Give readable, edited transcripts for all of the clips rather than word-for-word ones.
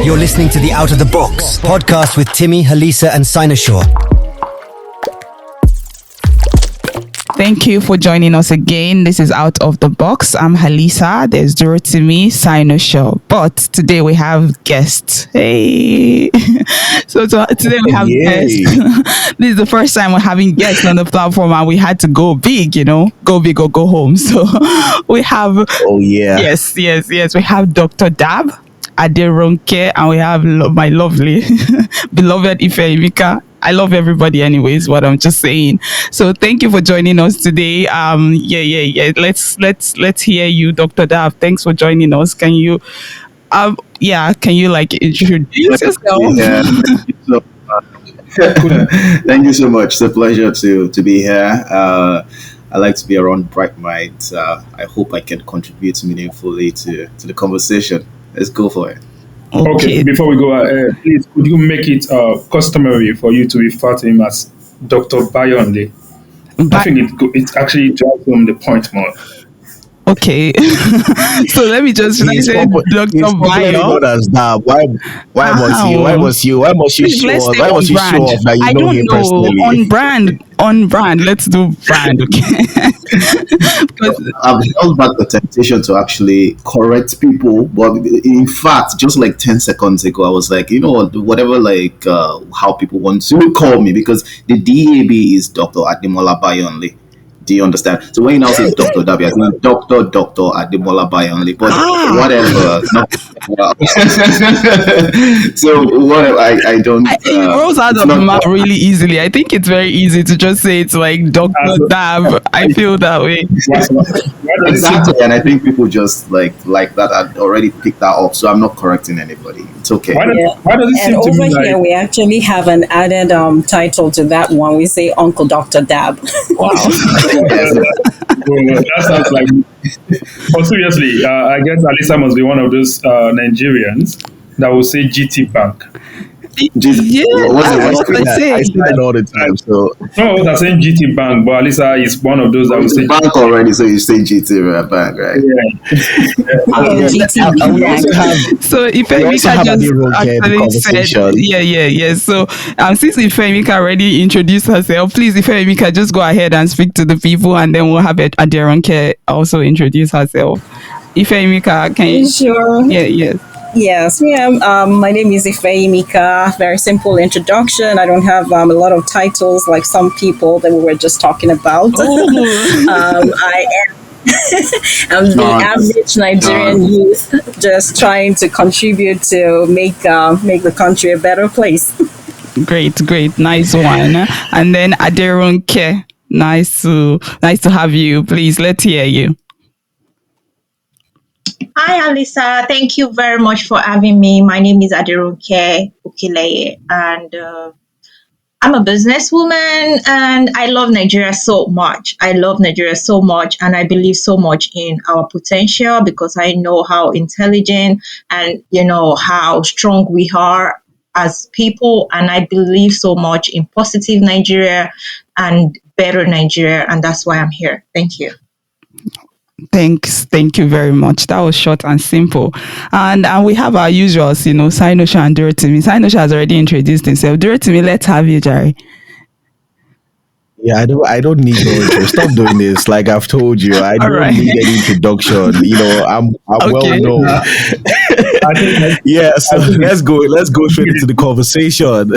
You're listening to the Out of the Box podcast with Timmy, Halisa, and Sinosure. Thank you for joining us again. This is Out of the Box. I'm Halisa. There's Timmy, Sinosure. But today we have guests. Hey. Today we have guests. This is the first time we're having guests on the platform, and we had to go big, go big or go home. So we have... Oh, yeah. Yes. We have Dr. Dab, Aderonke, and we have my lovely, beloved Ifeimika. I love everybody anyways, what I'm just saying. So thank you for joining us today. Let's hear you, Dr. Dab. Thanks for joining us. Can you introduce yourself? Yeah. Thank you so much. It's a pleasure to be here. I like to be around bright minds. I hope I can contribute meaningfully to the conversation. Let's go for it. Okay, before we go, please, could you make it customary for you to refer to him as Dr. Bayonle? I think it actually drives home the point more. Okay, so let me just say Dr. Bayo. Why must you show off that you know him personally? On brand. Let's do brand, okay? I've held back the temptation to actually correct people, but in fact, just like 10 seconds ago, I was like, whatever, how people want to call me, because the DAB is Dr. Ademola Bayonle. Do you understand? So when you now say Dr. Dabi, I think Dr. Ademola Bayonle, but whatever. So whatever, I don't. It rolls out of the mouth really easily. I think it's very easy to just say it's like Dr. Dab. I feel that way. Exactly, and I think people just like that. I'd already picked that up, so I'm not correcting anybody. It's okay. Why does it seem and to over me here, we actually have an added title to that one. We say Uncle Dr. Dab. Wow. That sounds like. But seriously, I guess Alisa must be one of those Nigerians that will say GT Bank. I say it all the time. So no, they're saying GT Bank, but Alisa is one of those that will say bank already. So you say GT Bank, right? So Ifeimika just actually said, So since Ifeimika already introduced herself, please, Ifeimika, just go ahead and speak to the people, and then we'll have Aderonke also introduce herself. Ifeimika, can you? Sure. Yes. Yes, my name is Ifeimika. Very simple introduction. I don't have a lot of titles like some people that we were just talking about. I am I'm the average Nigerian youth, just trying to contribute to make the country a better place. Great, nice one. And then Aderonke, nice to have you. Please, let's hear you. Hi, Alisa. Thank you very much for having me. My name is Aderonke Okileye, and I'm a businesswoman, and I love Nigeria so much. And I believe so much in our potential, because I know how intelligent and, how strong we are as people. And I believe so much in positive Nigeria and better Nigeria. And that's why I'm here. Thank you. Thank you very much. That was short and simple. And we have our usuals, Sinosure and Durotimi. Sinosure has already introduced himself. Durotimi, let's have you, Jerry. Yeah, I don't need no intro. Stop doing this. Like I've told you, I don't need any introduction. I'm okay. Well known. So let's go straight into the conversation.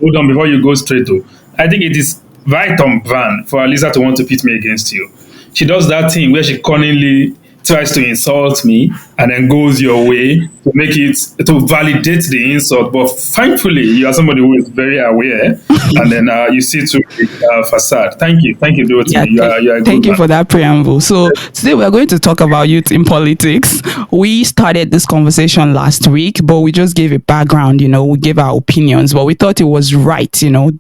Hold on, before you go straight to, I think it is right on brand for Alisa to want to pit me against you. She does that thing where she cunningly tries to insult me and then goes your way to validate the insult. But thankfully, you are somebody who is very aware, and then you see through the facade. Thank you, Dorothy. Thank you for that preamble. So today we are going to talk about youth in politics. We started this conversation last week, but we just gave a background. We gave our opinions, but we thought it was right,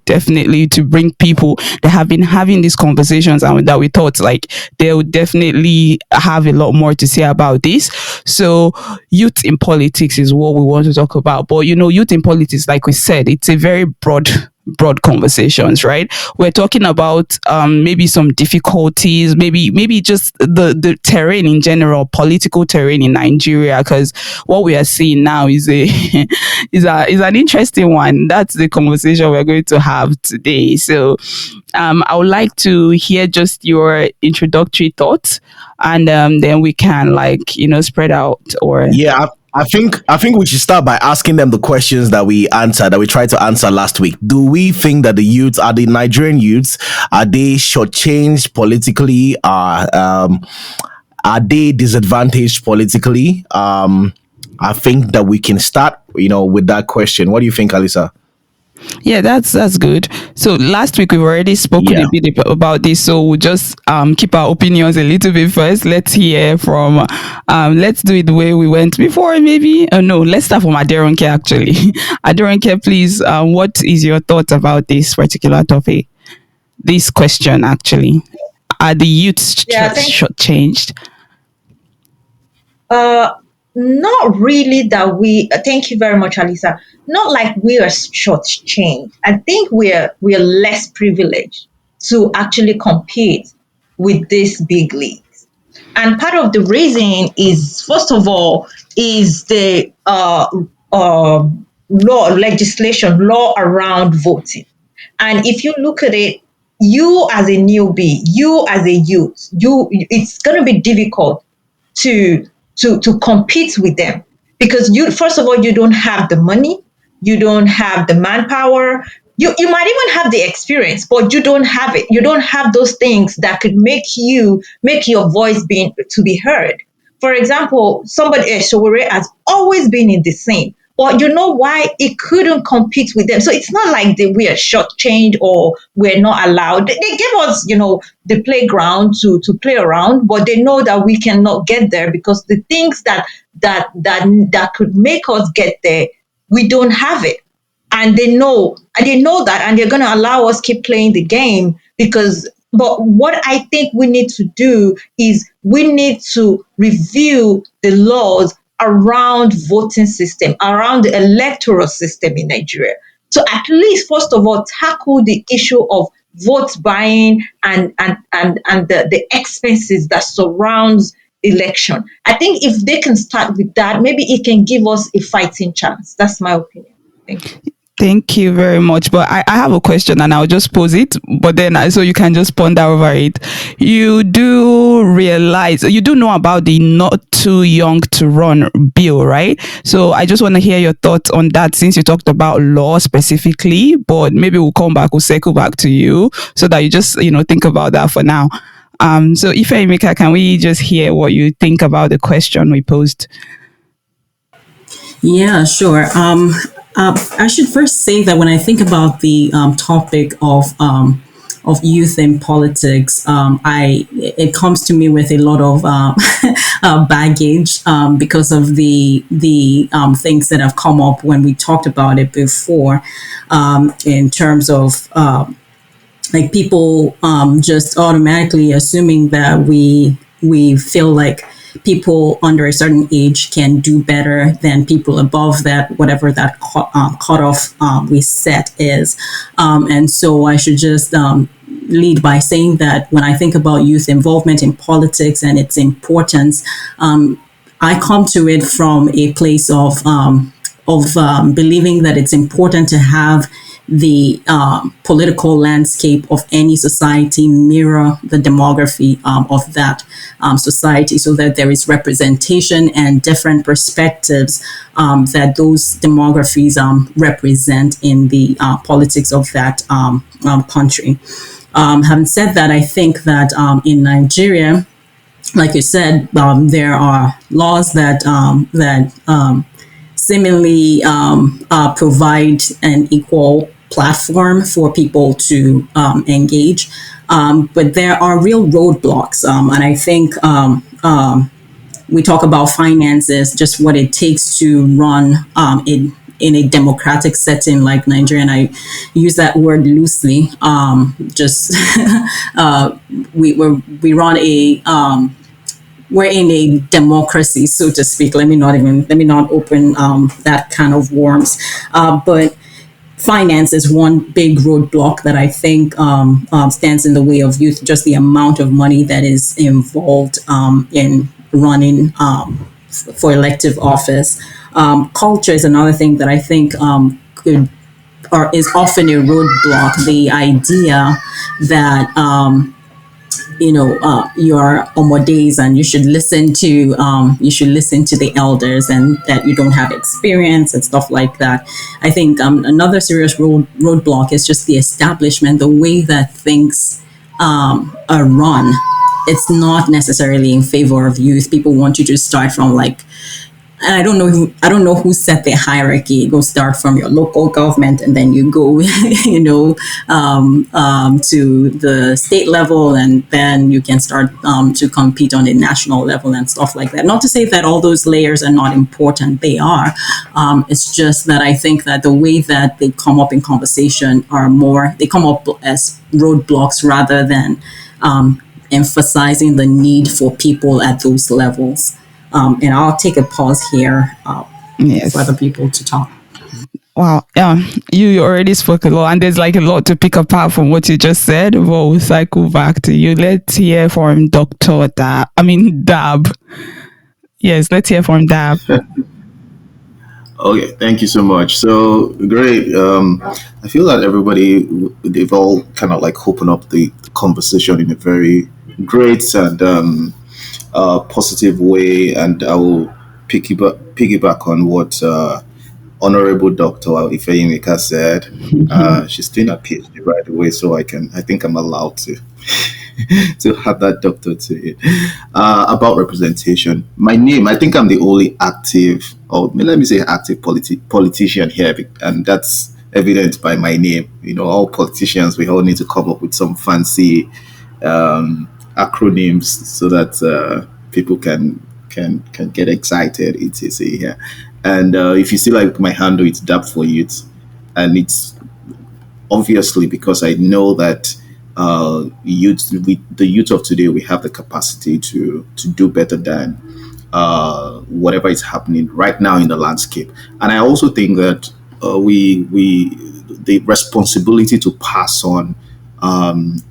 definitely to bring people that have been having these conversations, and that we thought like they would definitely have a lot more to say about this. So youth in politics is what we want to talk about. But youth in politics, like we said, it's a very broad broad conversations, right? We're talking about maybe some difficulties, maybe just the terrain in general, political terrain in Nigeria, because what we are seeing now is a is an interesting one. That's the conversation we're going to have today. So I would like to hear just your introductory thoughts, and then we can, like, spread out. Or Yeah, I think we should start by asking them the questions that we tried to answer last week. Do we think that the Nigerian youths, are they shortchanged politically? Are they disadvantaged politically? I think that we can start, with that question. What do you think, Alisa? yeah, that's good. So last week we've already spoken Yeah. a bit about this, so we'll just keep our opinions a little bit first. Let's hear from let's do it the way we went before, maybe. No, let's start from Aderonke, actually. Aderonke, please, what is your thoughts about this particular topic, this question, actually? Are the youths Yeah, thank shortchanged? Uh, Not really that we. Thank you very much, Alisa. Not like we are shortchanged. I think we're less privileged to actually compete with these big leagues. And part of the reason is, first of all, is the law around voting. And if you look at it, you as a newbie, you as a youth, it's going to be difficult to to compete with them, because you, first of all, you don't have the money, you don't have the manpower, you might even have the experience, but you don't have it, you don't have those things that could make your voice being to be heard. For example, somebody, Showore, has always been in the scene, but you know why it couldn't compete with them. So it's not like we are shortchanged or we're not allowed. They give us, the playground to play around, but they know that we cannot get there because the things that could make us get there, we don't have it. And they know that, and they're going to allow us keep playing the game. Because but what I think we need to do is we need to review the laws around voting system, around the electoral system in Nigeria, to at least, first of all, tackle the issue of vote buying and the expenses that surrounds election. I think if they can start with that, maybe it can give us a fighting chance. That's my opinion. Thank you. Thank you very much. But I have a question, and I'll just pose it, but then so you can just ponder over it. You do realize, you do know about the not too young to run bill, right? So I just want to hear your thoughts on that, since you talked about law specifically, but maybe we'll circle back to you so that you just, think about that for now. So Ifeimika, can we just hear what you think about the question we posed? Yeah, sure. I should first say that when I think about the topic of youth in politics, it comes to me with a lot of baggage because of the things that have come up when we talked about it before, in terms of like people just automatically assuming that we feel like people under a certain age can do better than people above that, whatever that cutoff we set is. And so I should just lead by saying that when I think about youth involvement in politics and its importance, I come to it from a place of believing that it's important to have the political landscape of any society mirror the demography of that society, so that there is representation and different perspectives that those demographies represent in the politics of that country. Having said that, I think that in Nigeria, like you said, there are laws that seemingly provide an equal platform for people to engage. But there are real roadblocks. And I think we talk about finances, just what it takes to run in a democratic setting like Nigeria, and I use that word loosely. We run a we're in a democracy, so to speak. Let me not open that kind of worms. But finance is one big roadblock that I think stands in the way of youth. Just the amount of money that is involved in running for elective office. Culture is another thing that I think could or is often a roadblock. The idea that you're days and you should listen to the elders, and that you don't have experience and stuff like that. I think another serious roadblock is just the establishment, the way that things are run. It's not necessarily in favor of youth. People want you to start from and I don't know who set the hierarchy. You go start from your local government, and then you go, to the state level, and then you can start to compete on the national level and stuff like that. Not to say that all those layers are not important; they are. It's just that I think that the way that they come up in conversation they come up as roadblocks rather than emphasizing the need for people at those levels. And I'll take a pause here for other people to talk. Wow. You already spoke a lot, and there's a lot to pick apart from what you just said. We'll cycle back to you. Let's hear from Dab. Yes, let's hear from Dab. Okay, thank you so much. So great. I feel that they've all kind of opened up the conversation in a very great and positive way, and I will piggyback on what Honorable Dr. Ifeyimika said. She's doing a PhD right away, so I think I'm allowed to to have that doctorate to it. About representation. My name, I think I'm the only active, or let me say active politician here, and that's evident by my name. All politicians, we all need to come up with some fancy acronyms so that people can get excited, etc. here. And if you see my handle, it's DAP for Youth, and it's obviously because I know that the youth of today, we have the capacity to do better than whatever is happening right now in the landscape. And I also think that the responsibility to pass on,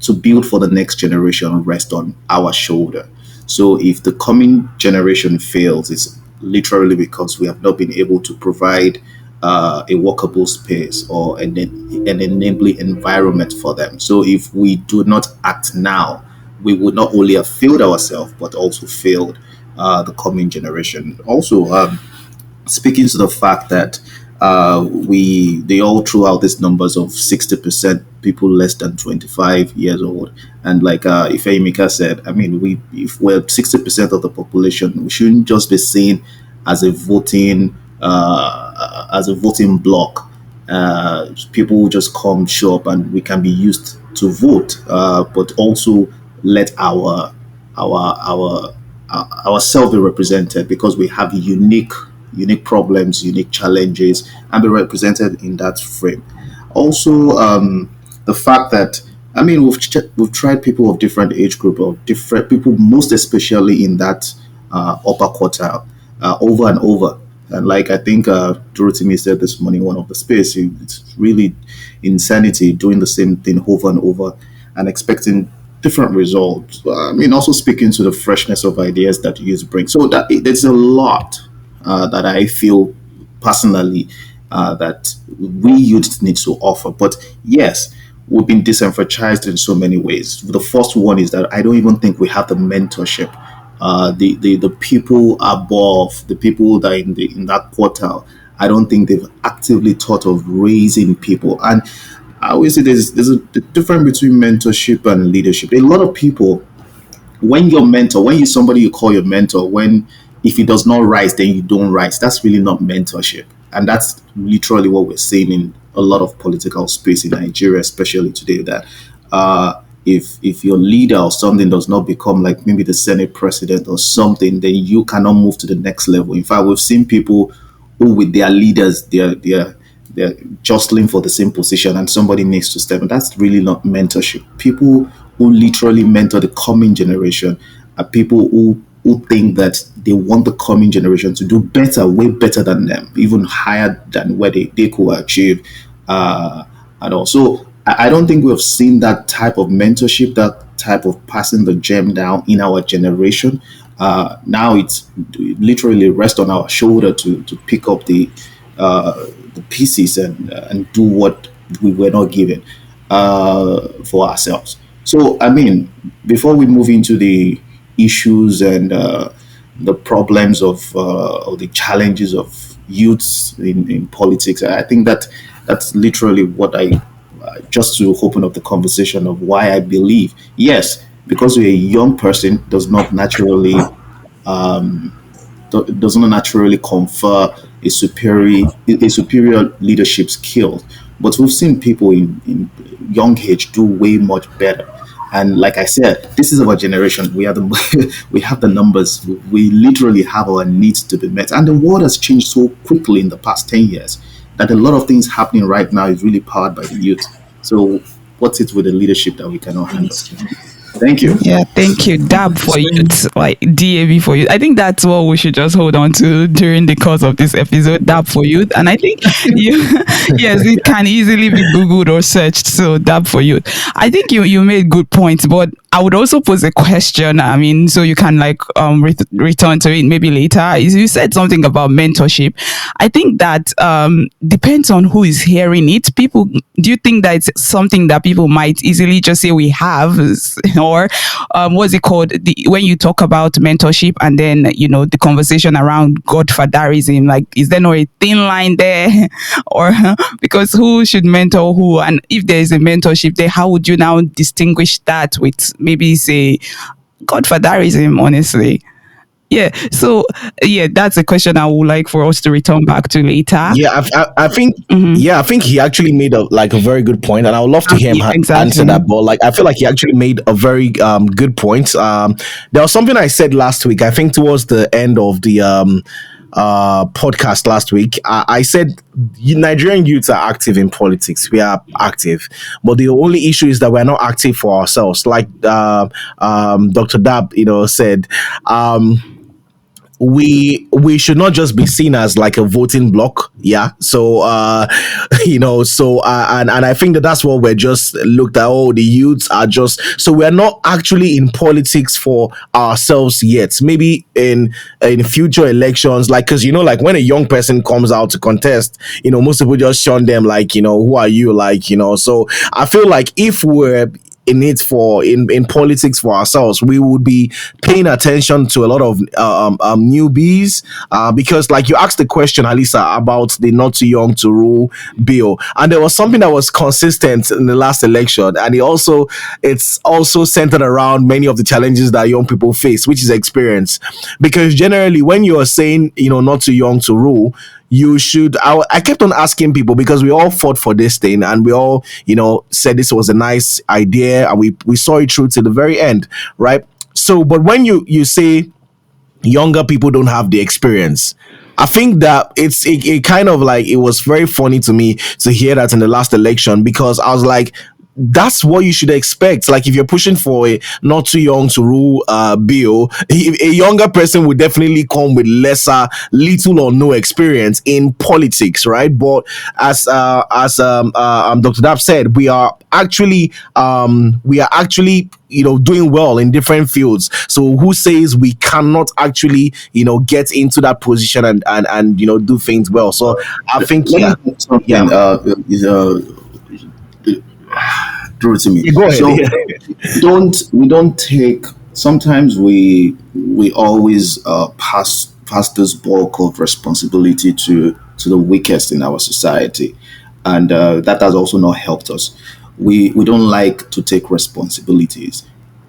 to build for the next generation, rest on our shoulder. So if the coming generation fails, it's literally because we have not been able to provide a workable space or an enabling environment for them. So if we do not act now, we would not only have failed ourselves, but also failed the coming generation. Also, speaking to the fact that they all threw out these numbers of 60% people less than 25 years old, and Ifeyimika said, if we're 60% of the population, we shouldn't just be seen as a voting block. People will just come, show up, and we can be used to vote, but also let ourselves be represented, because we have unique problems, unique challenges, and be represented in that frame. Also, the fact that we've tried people of different age group, or different people, most especially in that upper quartile, over and over. And I think Dorothy said this morning, one of the space, it's really insanity doing the same thing over and over and expecting different results. Also speaking to the freshness of ideas that youth bring. So that there's a lot that I feel personally that we youth need to offer. But yes, we've been disenfranchised in so many ways. The first one is that I don't even think we have the mentorship. The people above, the people that in that quartile, I don't think they've actively thought of raising people. And I always say there's a difference between mentorship and leadership. A lot of people, when you're somebody you call your mentor, if he does not rise, then you don't rise. That's really not mentorship. And that's literally what we're seeing in a lot of political space in Nigeria, especially today, that if your leader or something does not become maybe the Senate president or something, then you cannot move to the next level. In fact, we've seen people who with their leaders, they're jostling for the same position, and somebody needs to step in. That's really not mentorship. People who literally mentor the coming generation are people who think that they want the coming generation to do better, way better than them, even higher than where they could achieve. and also I don't think we've seen that type of mentorship, that type of passing the gem down in our generation. Now it's literally rest on our shoulder to pick up the pieces and do what we were not given for ourselves. So I mean, before we move into the issues and the problems of or the challenges of youths in politics, I think that that's literally what I just to open up the conversation of why I believe yes, because you're a young person does not naturally does not naturally confer a superior leadership skill. But we've seen people in young age do way much better. And like I said, this is our generation. We are the we have the numbers. We literally have our needs to be met. And the world has changed so quickly in the past 10 years that a lot of things happening right now is really powered by the youth. So what's it with the leadership that we cannot handle? Thank you. Yeah, thank you. DAB for youth, like DAB for youth. I think that's what we should just hold on to during the course of this episode. DAB for youth, and I think you, yes, it can easily be googled or searched. So DAB for youth. I think you made good points, but I would also pose a question. I mean, so you can like return to it maybe later. Is you said something about mentorship. I think that depends on who is hearing it. People, do you think that it's something that people might easily just say we have, or what's it called? When you talk about mentorship and then the conversation around godfatherism, like is there no a thin line there, or because who should mentor who, and if there is a mentorship there, how would you now distinguish that with maybe say godfatherism? Honestly. Yeah. So yeah, that's a question I would like for us to return back to later. Yeah, I think yeah, I think he actually made a very good point, and I would love to hear him answer that. But like, I feel like he actually made a very good point. There was something I said last week. I think towards the end of the podcast last week, I said Nigerian youths are active in politics. We are active, but the only issue is that we're not active for ourselves. Like Dr. Dab, said. We should not just be seen as like a voting bloc, yeah. So and I think that's what we're just looked at. Oh, the youths are just, so we're not actually in politics for ourselves yet. Maybe in future elections, like, because like when a young person comes out to contest, most people just shun them, like, who are you, like, so I feel like if we're in politics for ourselves, we would be paying attention to a lot of newbies, because like you asked the question, Alisa, about the not too young to rule bill, and there was something that was consistent in the last election, and it's also centered around many of the challenges that young people face, which is experience. Because generally when you are saying not too young to rule, you should, I kept on asking people, because we all fought for this thing and we all said this was a nice idea, and we saw it through to the very end, right? So but when you say younger people don't have the experience, I think that it kind of like, it was very funny to me to hear that in the last election, because I was like, that's what you should expect. Like, if you're pushing for a not too young to rule bill, a younger person would definitely come with little or no experience in politics, right? But as Dr. Dab said, we are actually doing well in different fields. So who says we cannot actually get into that position and do things well? So I think Through to me. Go ahead. So we don't take. Sometimes we always pass this bulk of responsibility to the weakest in our society, and that has also not helped us. We don't like to take responsibilities.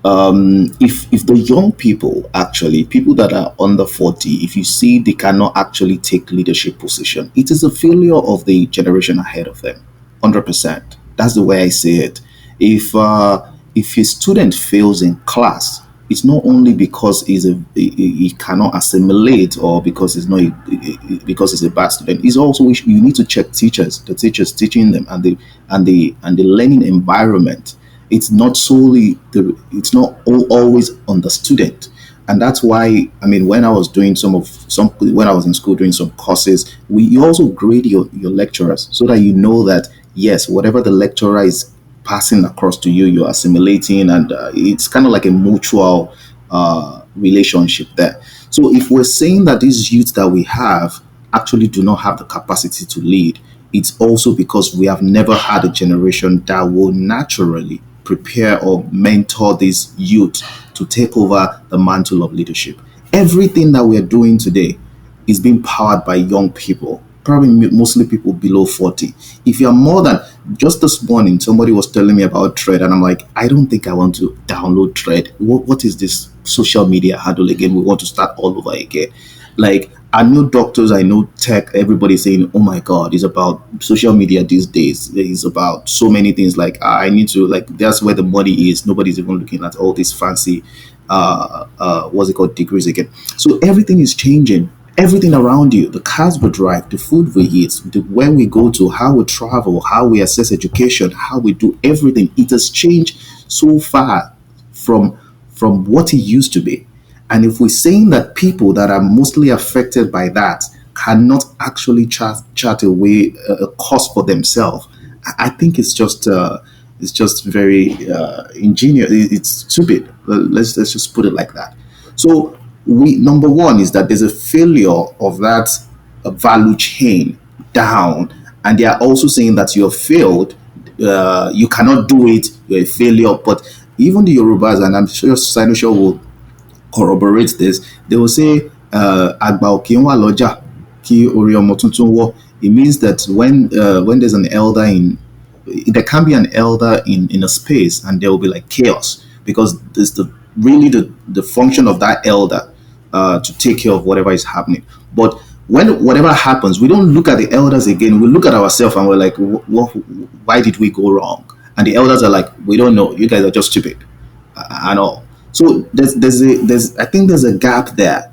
If the young people, actually people that are under 40, if you see they cannot actually take leadership position, it is a failure of the generation ahead of them. 100%. That's the way I see it. If a student fails in class, it's not only because he cannot assimilate, or because because he's a bad student. It's also, you need to check the teachers teaching them, and the learning environment. It's not solely always on the student. And that's why, I mean, when I was doing when I was in school doing some courses, you also grade your lecturers, so that you know that yes, whatever the lecturer is passing across to you, you're assimilating, and it's kind of like a mutual relationship there. So if we're saying that these youth that we have actually do not have the capacity to lead, it's also because we have never had a generation that will naturally prepare or mentor these youth to take over the mantle of leadership. Everything that we're doing today is being powered by young people, probably mostly people below 40. If you're more than, just this morning, somebody was telling me about Thread, and I'm like, I don't think I want to download Thread. What is this social media handle again? We want to start all over again. Like, I know doctors, I know tech, everybody's saying, oh my God, it's about social media these days. It's about so many things. Like, I need to, like, that's where the money is. Nobody's even looking at all these fancy, what's it called, degrees again. So everything is changing. Everything around you, the cars we drive, the food we eat, where we go to, how we travel, how we access education, how we do everything, it has changed so far from what it used to be. And if we're saying that people that are mostly affected by that cannot actually chart away a course for themselves, I think it's just very ingenious. It's stupid. Let's just put it like that. So number one is that there's a failure of that value chain down, and they are also saying that you're failed. You cannot do it. You're a failure. But even the Yorubas, and I'm sure Sinosha will corroborate this, they will say agba o ki n wa lọ́jà ki ori ọmọ tuntun wọ́. It means that when there's an elder there can be an elder in a space, and there will be like chaos, because there's the function of that elder to take care of whatever is happening. But when whatever happens, we don't look at the elders again. We look at ourselves and we're like, why did we go wrong? And the elders are like, we don't know. You guys are just stupid and all. So I think there's a gap there,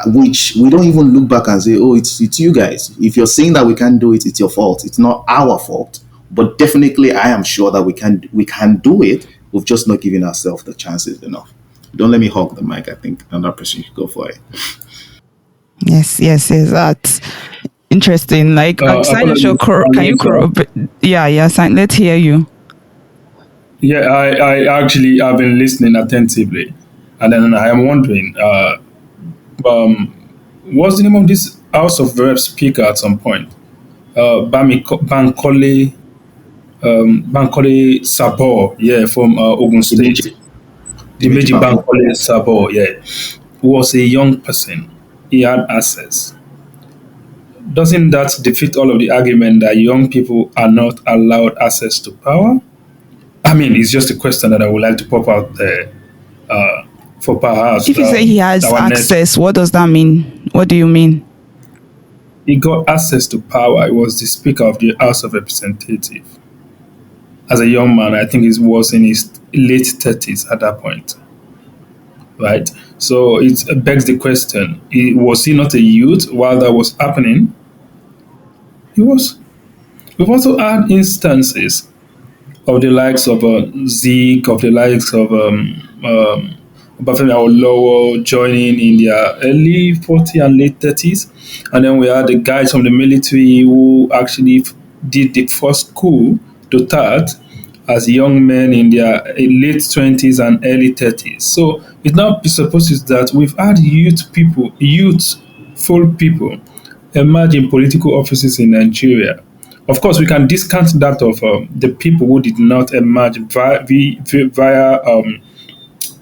which we don't even look back and say, oh, it's you guys. If you're saying that we can't do it, it's your fault. It's not our fault. But definitely, I am sure that we can do it. We've just not given ourselves the chances enough. Don't let me hog the mic. I think another person should go for it. Yes. That's interesting. Like, can you corroborate? Yeah. Let's hear you. Yeah, I actually have been listening attentively, and then I am wondering, what's the name of this House of Reps speaker at some point? Bankole Sabor, yeah, from Ogun State. Dimeji Bankole Sabor, yeah, was a young person. He had access. Doesn't that defeat all of the argument that young people are not allowed access to power? I mean, it's just a question that I would like to pop out there for perhaps. If you say he has access, what does that mean? What do you mean? He got access to power. He was the Speaker of the House of Representatives. As a young man, I think he was in his late 30s at that point. Right? So it begs the question, was he not a youth while that was happening? He was. We've also had instances of the likes of Zeke, of the likes of Obafemi Awolowo joining in their early 40s and late 30s. And then we had the guys from the military who actually did the first coup d'etat as young men in their late 20s and early 30s. So it now presupposes that we've had youthful people emerge in political offices in Nigeria. Of course, we can discount that of the people who did not emerge via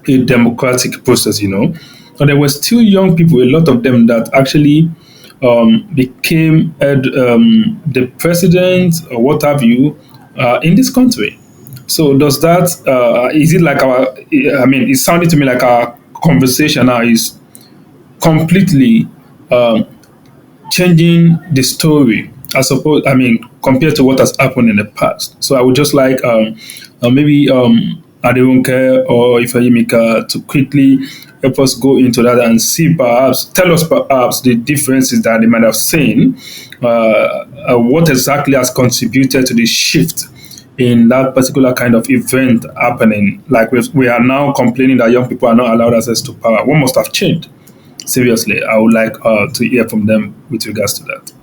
a democratic process, But there were still young people, a lot of them, that actually became the president or what have you in this country. So does that, is it like it sounded to me like our conversation now is completely changing the story, compared to what has happened in the past. So I would just like maybe Aderonke or Ifeyimika to quickly help us go into that and tell us perhaps the differences that they might have seen, what exactly has contributed to the shift in that particular kind of event happening. Like we are now complaining that young people are not allowed access to power. What must have changed? Seriously, I would like to hear from them with regards to that.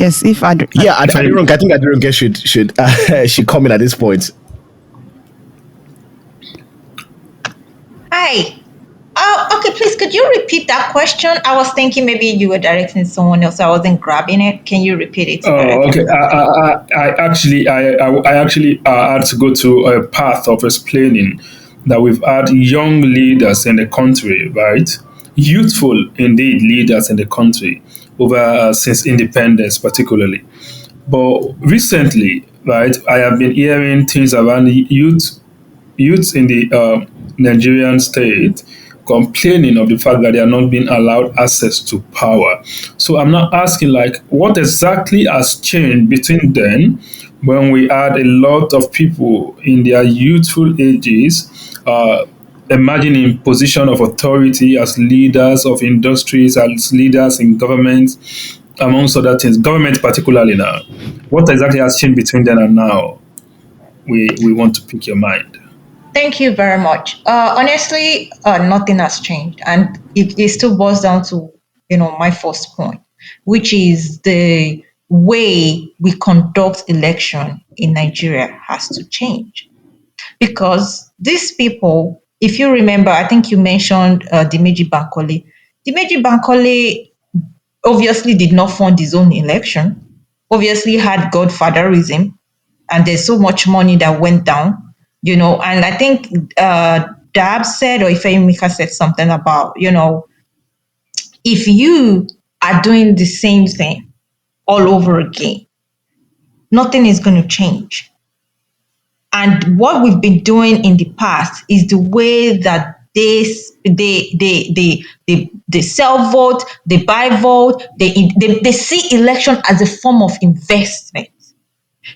Yes, if I, Yeah, I think Adirunke should come in at this point. Hi. Okay, please, could you repeat that question? I was thinking maybe you were directing someone else. I wasn't grabbing it. Can you repeat it so that I Oh, can? okay. I had to go to a path of explaining that we've had young leaders in the country, right? Youthful, indeed, leaders in the country over since independence, particularly. But recently, right, I have been hearing things around youths in the Nigerian state complaining of the fact that they are not being allowed access to power. So I'm not asking like what exactly has changed between then when we had a lot of people in their youthful ages emerging in position of authority as leaders of industries, as leaders in government, amongst other things, government particularly now. What exactly has changed between then and now? We want to pick your mind. Thank you very much. Honestly, nothing has changed, and it still boils down to my first point, which is the way we conduct election in Nigeria has to change because these people, if you remember, I think you mentioned Dimeji Bankole. Dimeji Bankole obviously did not fund his own election, obviously had godfatherism, and there's so much money that went down, and I think Dab said, or Ifeimika said something about, if you are doing the same thing all over again, nothing is going to change. And what we've been doing in the past is the way that they sell vote, they buy vote, they see election as a form of investment.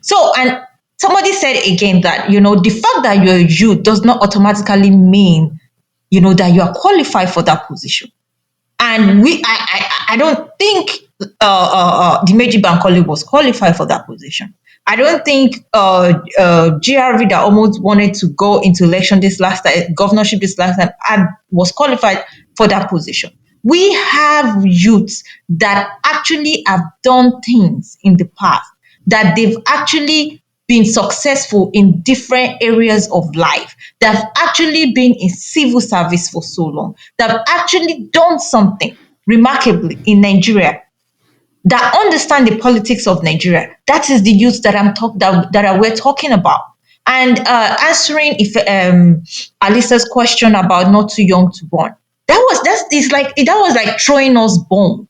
So, and somebody said again that, the fact that you're a youth does not automatically mean, that you are qualified for that position. And I don't think Dimeji Bankole was qualified for that position. I don't think GRV that almost wanted to go into election this last time, governorship this last time, was qualified for that position. We have youths that actually have done things in the past, that they've actually been successful in different areas of life, that have actually been in civil service for so long, that have actually done something remarkably in Nigeria, that understand the politics of Nigeria. That is the youth that we're talking about. And answering if Alisa's question about not too young to run, that was like throwing us bomb.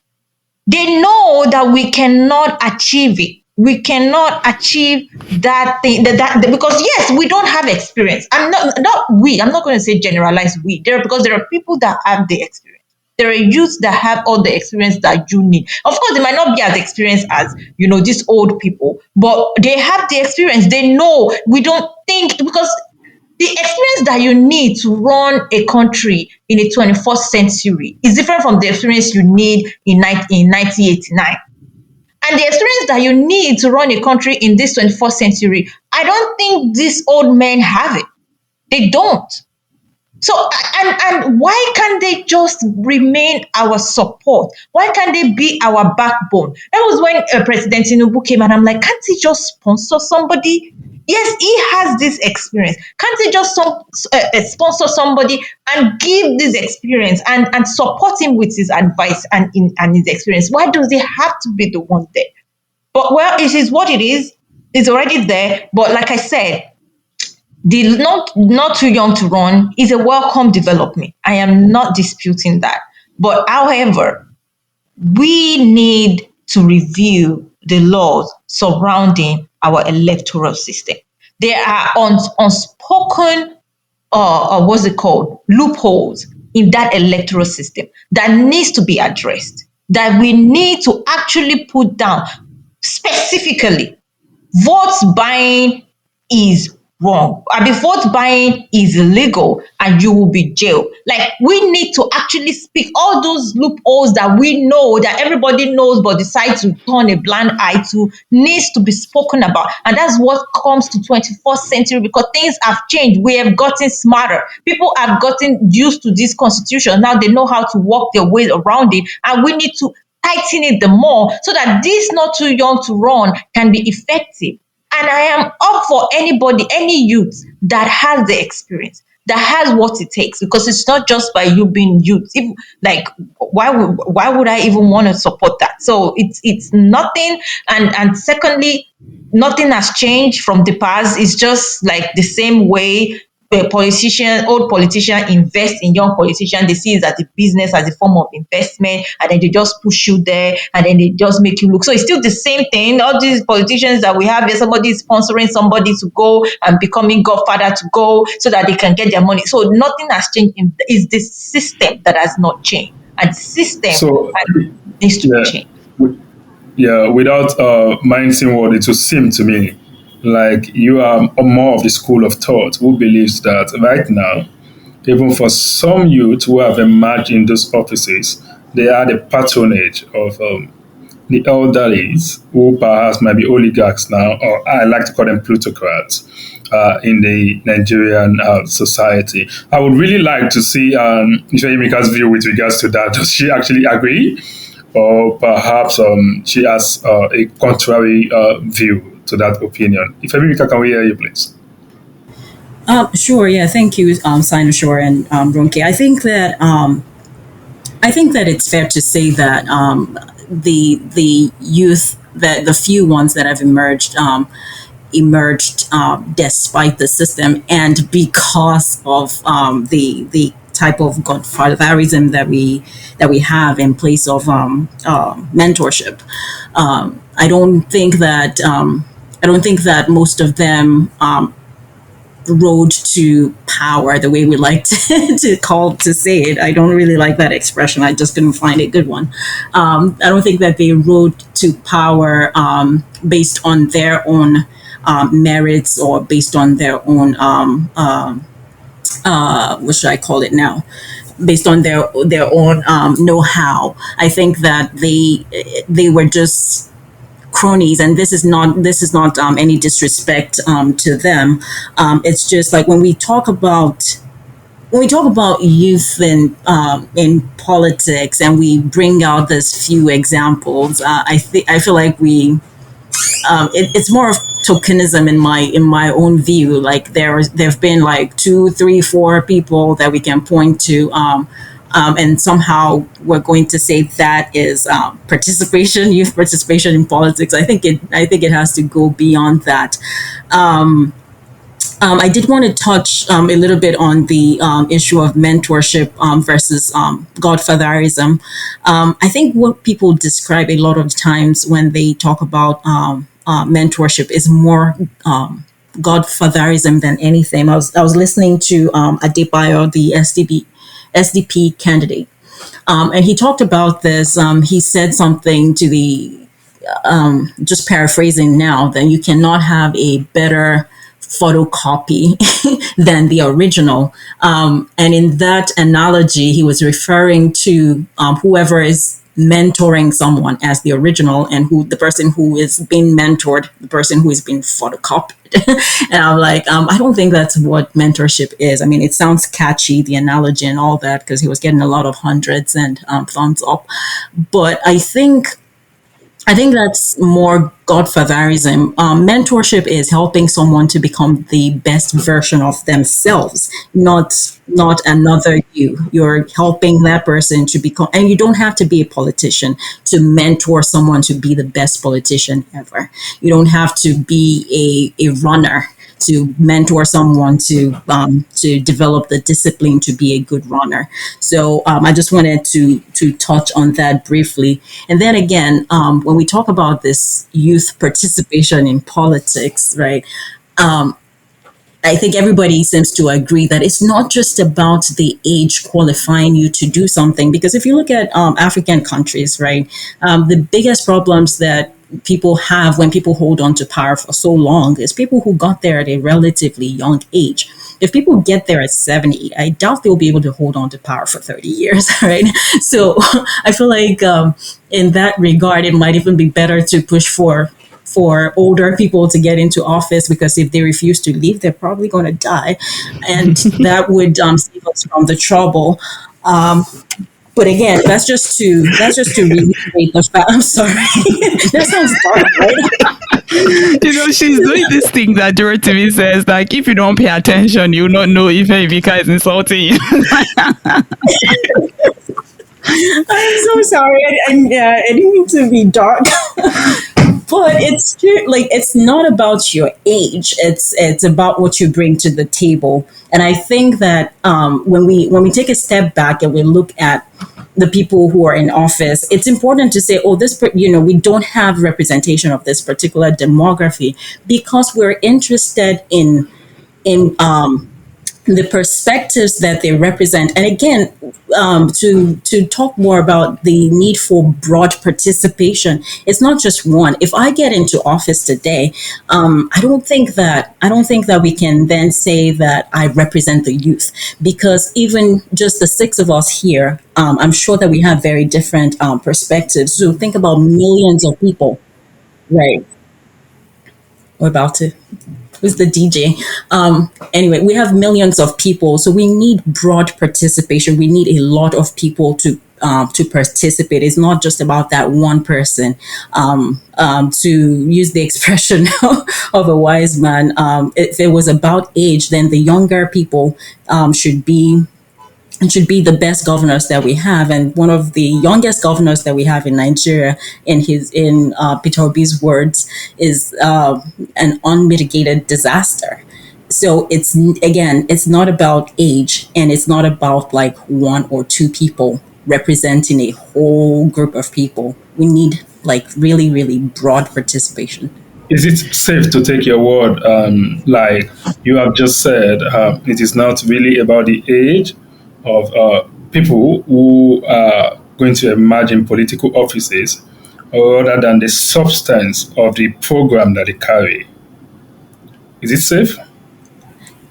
They know that we cannot achieve it. We cannot achieve that thing because yes, we don't have experience. I'm not going to say generalize we there, because there are people that have the experience. There are youths that have all the experience that you need. Of course, they might not be as experienced as these old people, but they have the experience. They know. We don't think, because the experience that you need to run a country in the 21st century is different from the experience you need in 1989. And the experience that you need to run a country in this 21st century, I don't think these old men have it. They don't. So, and why can't they just remain our support? Why can't they be our backbone? That was when President Tinubu came, and I'm like, can't he just sponsor somebody? Yes, he has this experience. Can't he just sponsor somebody and give this experience and support him with his advice and his experience? Why does he have to be the one there? But well, it is what it is. It's already there. But like I said, the not too young to run is a welcome development. I am not disputing that. But however, we need to review the laws surrounding our electoral system. There are unspoken, what's it called, loopholes in that electoral system that needs to be addressed, that we need to actually put down. Specifically, votes buying is wrong. I mean, vote buying is illegal and you will be jailed. Like, we need to actually speak all those loopholes that we know, that everybody knows but decide to turn a blind eye to, needs to be spoken about. And that's what comes to 21st century, because things have changed. We have gotten smarter. People have gotten used to this constitution. Now they know how to walk their way around it. And we need to tighten it the more so that this not too young to run can be effective. And I am up for anybody, any youth that has the experience, that has what it takes, because it's not just by you being youth. If, like, why would I even want to support that? So it's nothing. And secondly, nothing has changed from the past. It's just like the same way old politicians invest in young politicians. They see it as a business, as a form of investment, and then they just push you there, and then they just make you look. So it's still the same thing. All these politicians that we have here, somebody is sponsoring somebody to go and becoming godfather to go so that they can get their money. So nothing has changed. It's the system that has not changed, and the system So, needs to be yeah, changed. yeah. Without minding what it would seem to me, like you are more of the school of thought who believes that right now, even for some youth who have emerged in those offices, they are the patronage of the elderlies who perhaps might be oligarchs now, or I like to call them plutocrats in the Nigerian society. I would really like to see Ifeimika's view with regards to that. Does she actually agree? Or perhaps she has a contrary view to that opinion. Ifeimika, can we hear you, please? Sure. Yeah. Thank you, Sinosure and Ronke. I think that it's fair to say that the youth, that the few ones that have emerged despite the system and because of the type of godfatherism that we have in place of mentorship. I don't think that most of them road to power the way we like to say it. I don't really like that expression. I just couldn't find a good one. I don't think that they rode to power based on their own merits or based on their own what should I call it now? Based on their own know-how. I think that they were just cronies, and this is not any disrespect to them. It's just like when we talk about youth in politics, and we bring out this few examples. I feel like it's more of tokenism in my own view. Like there've been like 2, 3, 4 people that we can point to. And somehow we're going to say that is youth participation in politics. I think it has to go beyond that. I did want to touch a little bit on the issue of mentorship versus godfatherism. I think what people describe a lot of times when they talk about mentorship is more godfatherism than anything. I was listening to Adebayo, the SDP candidate. And he talked about this. He said something to the, just paraphrasing now, that you cannot have a better photocopy than the original. And in that analogy, he was referring to whoever is mentoring someone as the original, and the person who is being mentored, the person who is being photocopied. And I'm like, I don't think that's what mentorship is. I mean, it sounds catchy, the analogy and all that, because he was getting a lot of hundreds and thumbs up. But I think that's more godfatherism. Mentorship is helping someone to become the best version of themselves, not another you. You're helping that person to become, and you don't have to be a politician to mentor someone to be the best politician ever. You don't have to be a runner to mentor someone to develop the discipline to be a good runner. So I just wanted to touch on that briefly. And then again, when we talk about this youth participation in politics, right? I think everybody seems to agree that it's not just about the age qualifying you to do something. Because if you look at African countries, right, the biggest problems that people have when people hold on to power for so long is people who got there at a relatively young age. If people get there at 70, I doubt they'll be able to hold on to power for 30 years, right? So I feel like in that regard, it might even be better to push for older people to get into office, because if they refuse to leave, they're probably going to die. And that would save us from the trouble. But again, that's just to reiterate the fact. I'm sorry, that sounds dark, right? She's doing this thing that Dorothy says, like, if you don't pay attention, you'll not know if Evika is insulting you. I'm so sorry. I didn't mean to be dark. But it's true. Like, it's not about your age. It's about what you bring to the table. And I think that when we take a step back and we look at the people who are in office, it's important to say, oh, we don't have representation of this particular demography, because we're interested in the perspectives that they represent. And again, to talk more about the need for broad participation, it's not just one. If I get into office today, I don't think that we can then say that I represent the youth, because even just the six of us here, I'm sure that we have very different perspectives. So think about millions of people, right? We're about to. Who's the DJ? Anyway, we have millions of people, so we need broad participation. We need a lot of people to participate. It's not just about that one person. To use the expression of a wise man, if it was about age, then the younger people should be the best governors that we have. And one of the youngest governors that we have in Nigeria, in Peter Obi's words, is an unmitigated disaster. So it's not about age, and it's not about like one or two people representing a whole group of people. We need like really, really broad participation. Is it safe to take your word, like you have just said, it is not really about the age of people who are going to emerge in political offices, rather than the substance of the program that they carry? Is it safe?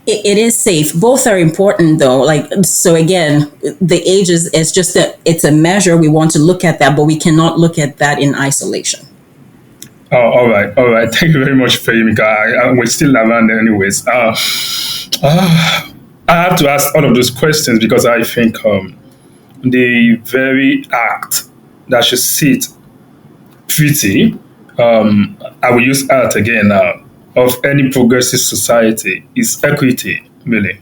It is safe. Both are important, though. Like, so again, the age is just that it's a measure. We want to look at that, but we cannot look at that in isolation. Oh, all right. Thank you very much, Fayimika. We're still around anyways. I have to ask all of those questions because I think the very act that should sit pretty, I will use art again now, of any progressive society is equity, really.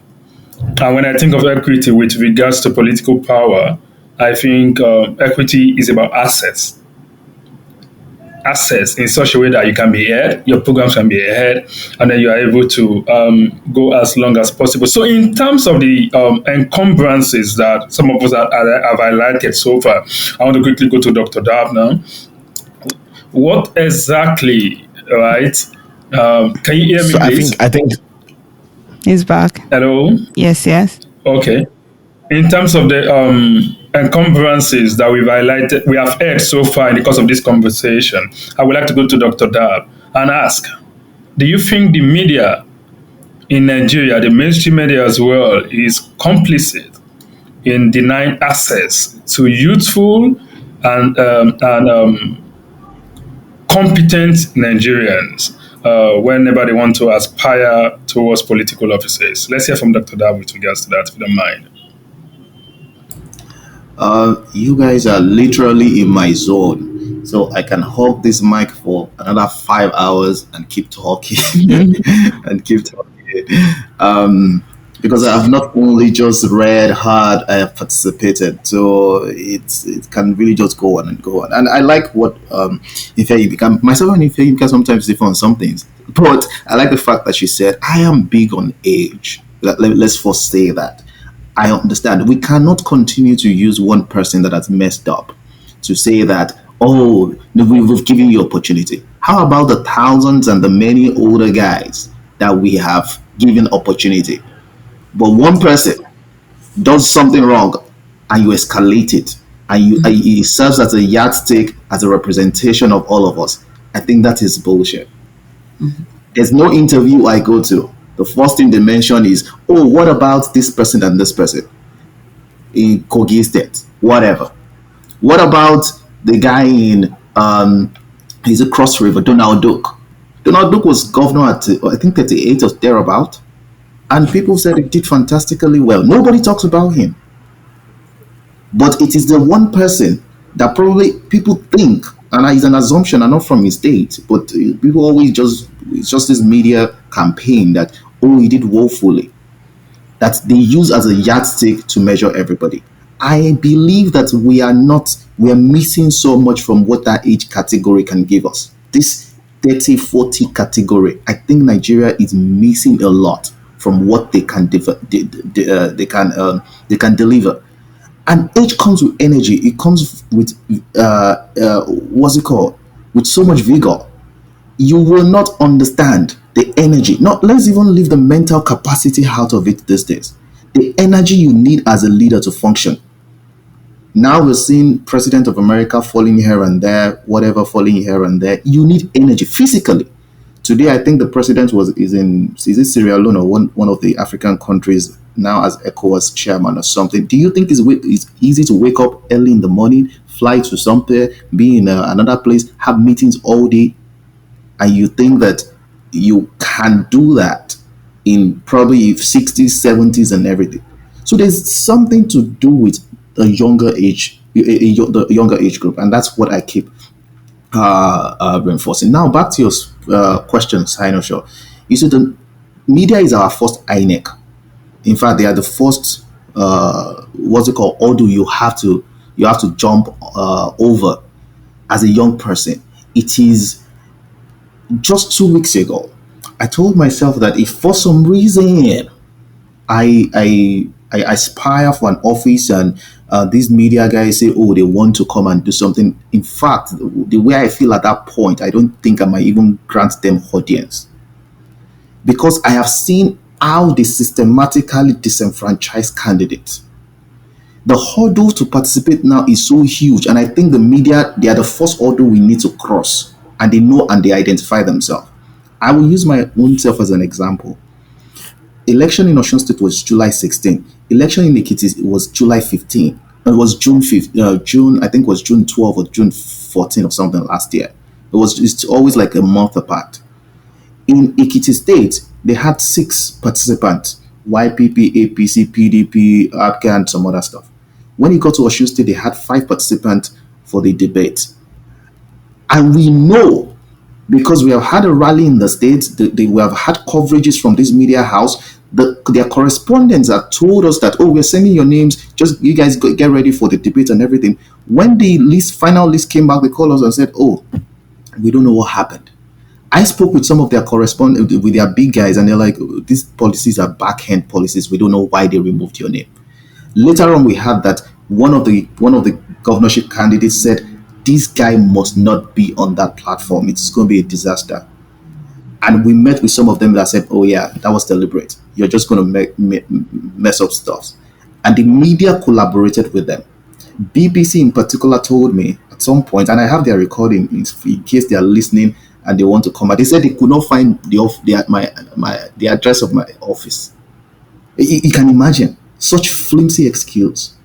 And when I think of equity with regards to political power, I think equity is about access in such a way that you can be heard, your programs can be heard, and then you are able to go as long as possible. So in terms of the encumbrances that some of us have highlighted so far, I want to quickly go to Dr. Dab now. What exactly, right? Can you hear me, please? I think He's back. Hello? Yes. Okay. In terms of the encumbrances that we have heard so far in the course of this conversation, I would like to go to Dr. Dab and ask, do you think the media in Nigeria, the mainstream media as well, is complicit in denying access to youthful and competent Nigerians whenever they want to aspire towards political offices? Let's hear from Dr. Dab with regards to that, if you don't mind. You guys are literally in my zone, so I can hold this mic for another 5 hours and keep talking because I have not only just read, heard, I have participated, so it can really just go on and go on. And I like what myself and Ifeanyi sometimes differ on some things, but I like the fact that she said, I am big on age. Let's first say that. I understand. We cannot continue to use one person that has messed up to say that, oh, we've given you opportunity. How about the thousands and the many older guys that we have given opportunity? But one person does something wrong and you escalate it, and it serves as a yardstick, as a representation of all of us. I think that is bullshit. Mm-hmm. There's no interview I go to, the first thing they mention is, oh, what about this person and this person in Kogi State? Whatever. What about the guy in he's a Cross River, Donald Duke? Donald Duke was governor at I think 38 or thereabout, and people said he did fantastically well. Nobody talks about him. But it is the one person that probably people think, and it's an assumption and not from his state, but people always just, it's just this media campaign that, oh, he did woefully, that they use as a yardstick to measure everybody. I believe that we are missing so much from what that age category can give us. This 30, 40 category, I think Nigeria is missing a lot from what they can they can deliver. And age comes with energy. It comes with what's it called? With so much vigor. You will not understand the energy. Not let's even leave the mental capacity out of it these days. The energy you need as a leader to function. Now we're seeing President of America falling here and there, whatever falling here and there. You need energy physically. Today, I think the president is it Sierra Leone or one of the African countries now as ECOWAS chairman or something. Do you think it's easy to wake up early in the morning, fly to somewhere, be in another place, have meetings all day, and you think that you can do that in probably 60s, 70s, and everything? So there's something to do with the younger age group, and that's what I keep reinforcing. Now back to your question, Sinoshaw. You see, the media is our first INEC. In fact, they are the first what's it called? Order you have to jump over as a young person. It is just 2 weeks ago. I told myself that if for some reason I aspire for an office and these media guys say, oh, they want to come and do something. In fact, the way I feel at that point, I don't think I might even grant them audience, because I have seen how they systematically disenfranchise candidates. The hurdle to participate now is so huge, and I think the media, they are the first hurdle we need to cross, and they know and they identify themselves. I will use my own self as an example. Election in Osun State was July 16. Election in Ekiti was July 15. It was June 5th, June, I think it was June 12 or June 14 or something last year. It's always like a month apart. In Ekiti State, they had 6 participants: YPP, APC, PDP, APK, and some other stuff. When it got to Osun State, they had 5 participants for the debate. And we know, because we have had a rally in the state, we have had coverages from this media house, their correspondents have told us that, oh, we're sending your names, just you guys get ready for the debate and everything. When the final list came back, they called us and said, oh, we don't know what happened. I spoke with some of their correspondents, with their big guys, and they're like, oh, these policies are backhand policies. We don't know why they removed your name. Later on, we had that one of the governorship candidates said, this guy must not be on that platform. It's going to be a disaster. And we met with some of them that said, oh yeah, that was deliberate. You're just going to mess up stuff. And the media collaborated with them. BBC in particular told me at some point, and I have their recording in case they are listening and they want to come out. They said they could not find the address of my office. You can imagine such flimsy excuse.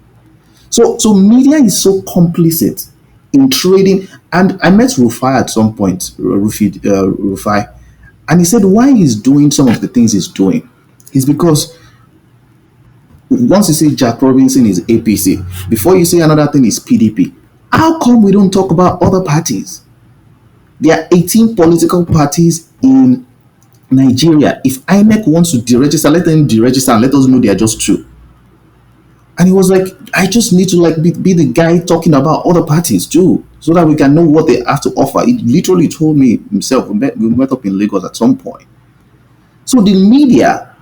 So media is so complicit in trading. And I met Rufai at some point, Rufai, and he said why he's doing some of the things he's doing is because once you say Jack Robinson is APC, before you say another thing is PDP. How come we don't talk about other parties? There are 18 political parties in Nigeria. If INEC wants to deregister, let them deregister and let us know they are just true. And he was like, I just need to be the guy talking about other parties too, so that we can know what they have to offer. He literally told me himself. We met up in Lagos at some point. So the media,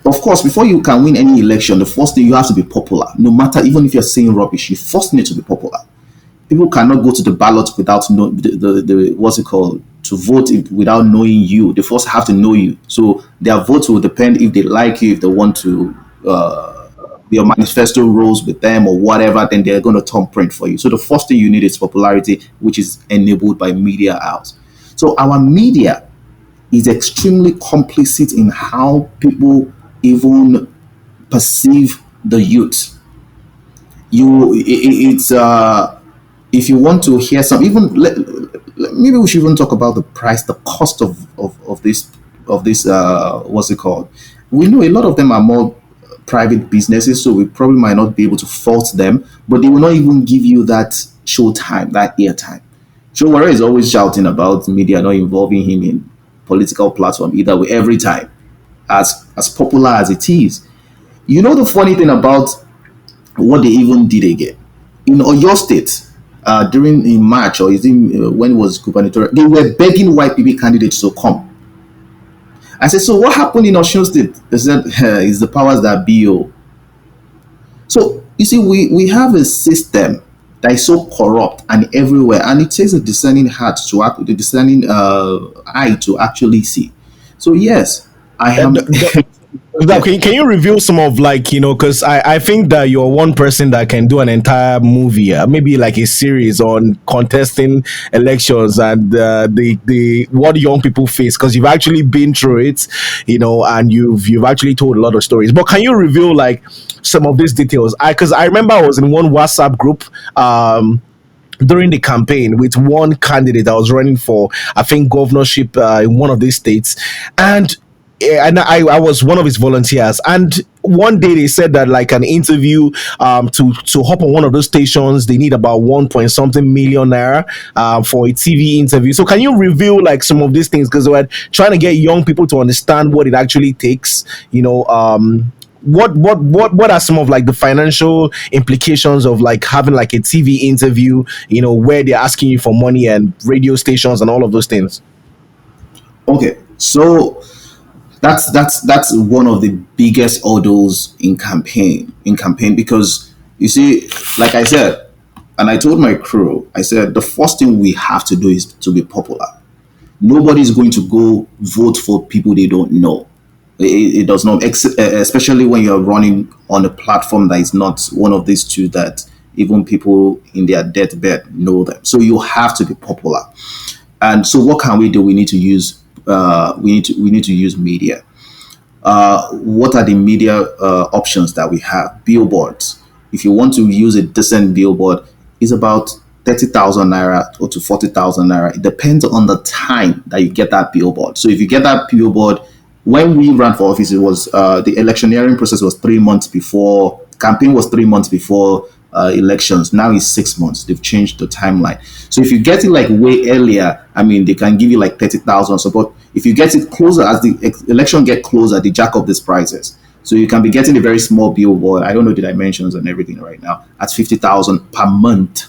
of course, before you can win any election, the first thing, you have to be popular. No matter, even if you're saying rubbish, you first need to be popular. People cannot go to the ballot without know the what's it called, to vote without knowing you. They first have to know you. So their votes will depend if they like you, if they want to your manifesto rolls with them or whatever, then they're going to thumbprint for you. So the first thing you need is popularity, which is enabled by media house. So our media is extremely complicit in how people even perceive the youth. If you want to hear some, even maybe we should even talk about the price, the cost of this what's it called? We know a lot of them are more private businesses, so we probably might not be able to fault them, but they will not even give you that show time, that airtime. Showore is always shouting about media not involving him in political platform either way every time, as popular as it is. You know the funny thing about what they even did again in Oyo State during in March, or is it when it was gubernatorial, they were begging YPP candidates to come. I said, so what happened in Osun State? They said, it's the powers that be. Oh. So you see, we have a system that is so corrupt and everywhere, and it takes a discerning heart to act, the discerning eye to actually see. So yes, I am. Now, can you reveal some of, like, because I think that you're one person that can do an entire movie, maybe like a series on contesting elections and the what young people face, because you've actually been through it, and you've actually told a lot of stories. But can you reveal like some of these details? Because I remember I was in one WhatsApp group during the campaign with one candidate that was running for, I think, governorship in one of these states, and I was one of his volunteers, and one day they said that like an interview to hop on one of those stations, they need about 1 something million naira for a TV interview. So can you reveal like some of these things, because we're trying to get young people to understand what it actually takes, what are some of like the financial implications of like having like a TV interview, where they're asking you for money, and radio stations and all of those things? Okay, so that's one of the biggest hurdles in campaign because you see, like I said, and I told my crew, I said the first thing we have to do is to be popular. Nobody's going to go vote for people they don't know. It does not, especially when you're running on a platform that is not one of these two that even people in their deathbed know them. So you have to be popular. And so what can we do? We need to use we need to use media. What are the media options that we have? Billboards. If you want to use a decent billboard, it's about 30,000 naira or to 40,000 naira. It depends on the time that you get that billboard. So if you get that billboard, when we ran for office, it was the electioneering process was 3 months before, campaign was 3 months before elections. Now it's 6 months. They've changed the timeline. So if you get it like way earlier, I mean, they can give you like 30,000. So, but if you get it closer, as the election get closer, they jack up these prices. So you can be getting a very small billboard. I don't know the dimensions and everything right now at 50,000 per month.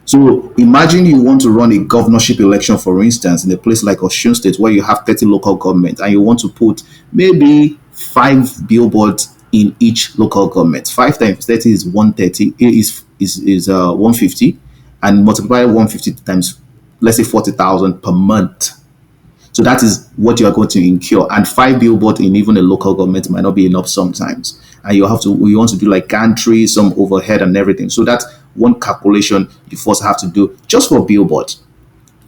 So imagine you want to run a governorship election, for instance, in a place like Osun State where you have 30 local government, and you want to put maybe 5 billboards in each local government. 5 times 30 is 130, is 150, and multiply 150 times, let's say 40,000 per month. So that is what you are going to incur. And 5 billboards in even a local government might not be enough sometimes. And you want to do like gantry, some overhead and everything. So that's one calculation you first have to do just for billboards.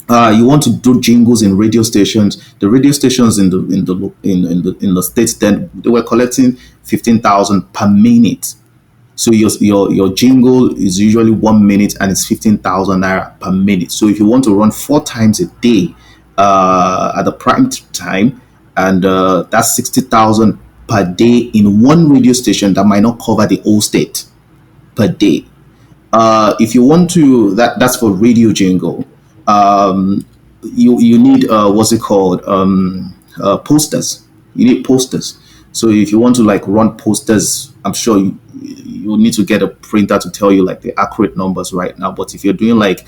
You want to do jingles in radio stations. The radio stations in the states, then they were collecting 15,000 per minute. So your jingle is usually 1 minute, and it's 15,000 naira per minute. So if you want to run 4 times a day at the prime time, and that's 60,000 per day in one radio station, that might not cover the whole state per day. If you want to, that's for radio jingle. You need what's it called? Posters. You need posters. So if you want to like run posters, I'm sure you need to get a printer to tell you like the accurate numbers right now. But if you're doing like